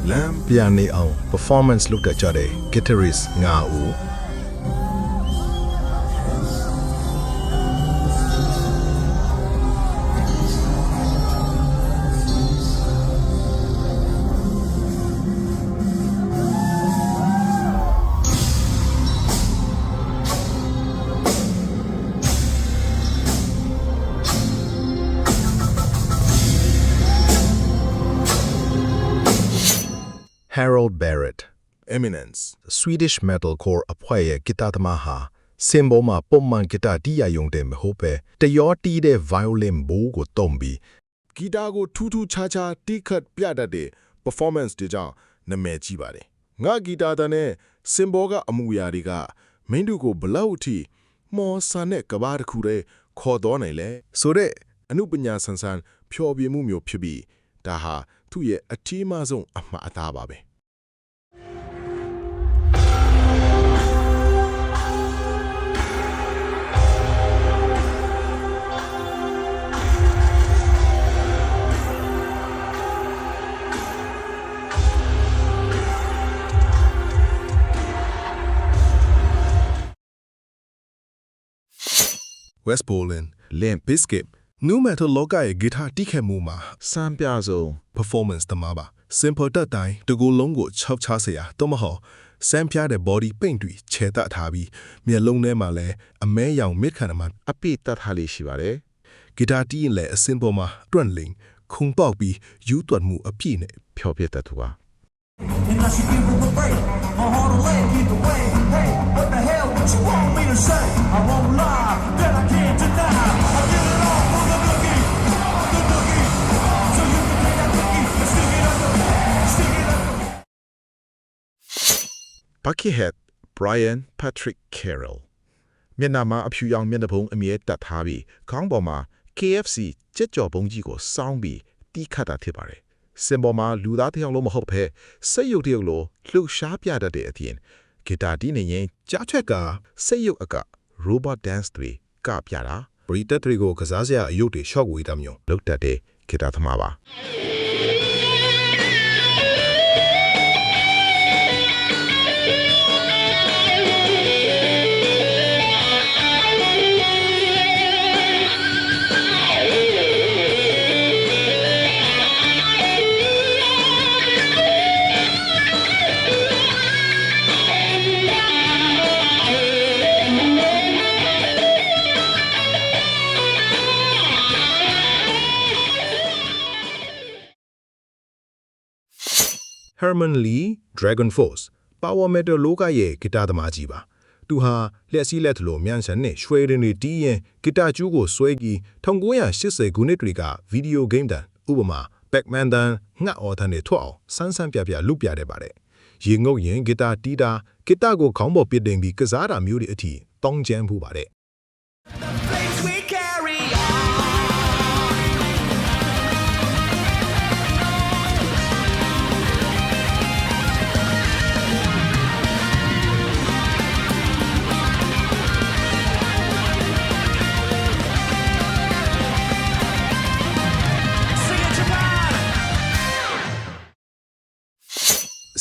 Lamb ပြန်နေအောင် performance လုပ်တတ်ကြတဲ့ guitarist 9 ဦး Harold Barrett Eminence Swedish metalcore အဖွဲ့ရဲ့ဂီတာသမားဟာစင်ဘောမှာပုံမှန်ဂီတာတီးရယုံတယ်မဟုတ်ပဲတရောတီးတဲ့ violin ဘိုးကိုတုံးပြီးဂီတာကိုထူးထူးခြားခြားတီးခတ်ပြတတ်တဲ့ performance တွေကြောင့်နာမည်ကြီးပါတယ်ငါဂီတာတဲ့စင်ဘောကအမှုရာတွေကမင်းတို့ကိုဘလောက်အထိမော်ဆန်တဲ့ကဘာတစ်ခုတည်းခေါ်တော်နိုင်လဲဆိုတဲ့အမှုပညာဆန်းဆန်းဖျော်ပြမှုမျိုးဖြစ်ပြီးဒါဟာသူ့ရဲ့အထီးအဆုံးအမှားအသားပါပဲWest Berlin Limp Bizkit New Metal လောကရဲ့ဂီတာတီးခဲ့မှုမှာစမ်းပြဆုံး performance တမပါ simple တက်တိုင်းတကူလုံးကိုချောက်ချစရာတော့မဟုတ်စမ်းပြတဲ့ body paint တွေခြေတတ်ထားပြီးမျက်လုံးထဲမှာလည်းအမဲရောင်မြစ်ခန္ဓာမှာအပိတတ်ထားလေးရှိပါတယ်ဂီတာတီးရင်လည်းအစင်ပေါ်မှာတွန့်လင်းခုန်ပေါက်ပြီးယူသွတ်မှုအပြည့်နဲ့ဖျော်ပြတတ်သူပါ And I should give them a break. My heart will let either way. Hey, what the hell? What you want me to say? I won't lie, that I can't deny. I give it all for the nookie, the nookie. So you can take that cookie and stick it up, stick it up. Buckyhead Brian Patrick Carroll မျက်နှာမှာအဖြူရောင်မျက်နှာဖုံးအမြဲတတ်ထားပြီးခေါင်းပေါ်မှာ KFC ကြက်ကြော်ပုံကြီးကိုစောင်းပြီးတီးခတ်တာဖြစ်ပါတယ်စင်ပေါ်မှာလူသားတစ်ယောက်လုံးမဟုတ်ဘဲစိတ်ရုပ်တစ်ယောက်လိုလှူရှားပြတတ်တဲ့အပြင်ဂီတာတီးနေရင်ကြားချက်ကစိတ်ရုပ်အက robot dance တွေကပြတာပရိသတ်တွေကိုကစားစရာအယုတ်တွေ short ဝေးတာမျိုးလုပ်တတ်တဲ့ဂီတာသမားပါHerman Lee Dragon Force Power Metal လောကရဲ့ဂီတာသမားကြီးပါသူဟာလက်စီးလက်ထလို့မြန်ဆန်နဲ့ရွှေရင်တွေတီးရင်ဂီတာကျူးကိုဆွဲပြီး1980ခုနှစ်တွေကဗီဒီယိုဂိမ်းတန်ဥပမာ Pac-Man တန်ငှက်အော်တန်တွေထွက်အောင်စမ်းစမ်းပြပြလုပ်ပြတဲ့ပါတယ်ရေငုတ်ရင်ဂီတာတီးတာဂီတာကိုခေါင်းပေါ်ပစ်တင်ပြီးကစားတာမျိုးတွေအထိတောင်းကျမ်းဖို့ပါတယ်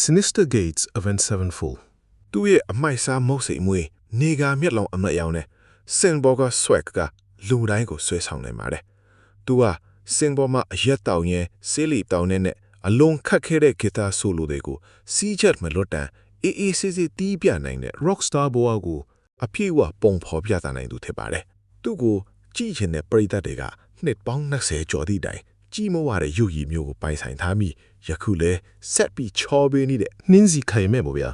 Sinister Gates Event Sevenfold သူ့ရဲ့အမိုက်စားမုတ်စိတ်မွေးနေကာမျက်လုံးအမတ်ရောင်နဲ့စင်ဘောက swag ကလူတိုင်းကိုဆွဲဆောင်နိုင်ပါတယ်။သူကစင်ဘောမှာအရက်တောင်ရဲ့ဆေးလီတောင်နဲ့အလုံးခတ်ခဲ့တဲ့ဂီတာဆိုလိုတွေကိုစီးချက်မလွတ်တန်အေးအေးဆေးဆေးတီးပြနိုင်တဲ့ rockstar ဘဝကိုအပြည့်အဝပုံဖော်ပြသနိုင်သူဖြစ်ပါတယ်။သူ့ကိုကြည့်ချင်တဲ့ပရိသတ်တွေကနှစ်ပေါင်း20ကျော်သည့်တိုင်ကြီးမဝတဲ့ရုပ်ရည်မျိုးကိုပိုင်ဆိုင်ထားပြီးယခုလဲဆက်ပြီးချောပေးနေတဲ့နှင်းစီခိုင်မဲ့ပေါ့ဗျာ